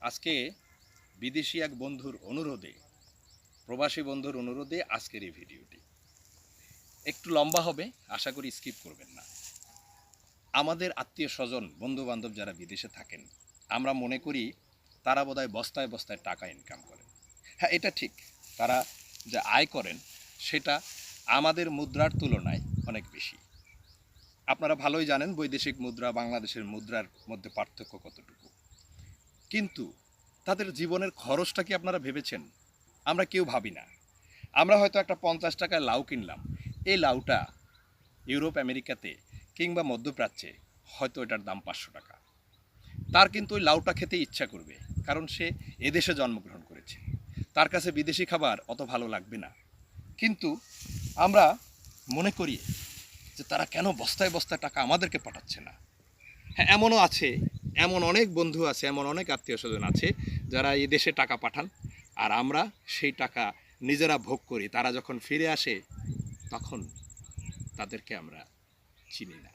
আজকে বিদেশি এক বন্ধুর অনুরোধে, প্রবাসী বন্ধুর অনুরোধে আজকের এই ভিডিওটি একটু লম্বা হবে, আশা করি স্কিপ করবেন না। আমাদের আত্মীয় স্বজন, বন্ধু বান্ধব যারা বিদেশে থাকেন, আমরা মনে করি তারা বোধহয় বস্তায় বস্তায় টাকা ইনকাম করেন। হ্যাঁ, এটা ঠিক, তারা যা আয় করেন সেটা আমাদের মুদ্রার তুলনায় অনেক বেশি। আপনারা ভালোই জানেন বৈদেশিক মুদ্রা বাংলাদেশের মুদ্রার মধ্যে পার্থক্য কতটুকু। কিন্তু তাদের জীবনের খরচটা কি আপনারা ভেবেছেন? আমরা কেউ ভাবি না। আমরা হয়তো একটা 50 টাকায় লাউ কিনলাম, এই লাউটা ইউরোপ আমেরিকাতে কিংবা মধ্যপ্রাচ্যে হয়তো এটার দাম 500 টাকা। তার কিন্তু ওই লাউটা খেতে ইচ্ছা করবে, কারণ সে এদেশে জন্মগ্রহণ করেছে, তার কাছে বিদেশি খাবার অত ভালো লাগবে না। কিন্তু আমরা মনে করি যে তারা কেন বস্তায় বস্তায় টাকা আমাদেরকে পাঠাচ্ছে না। হ্যাঁ, এমনও আছে, এমন অনেক বন্ধু আছে, এমন অনেক আত্মীয় স্বজন আছে যারা এই দেশে টাকা পাঠান, আর আমরা সেই টাকা নিজেরা ভোগ করি। তারা যখন ফিরে আসে তখন তাদেরকে আমরা চিনি না।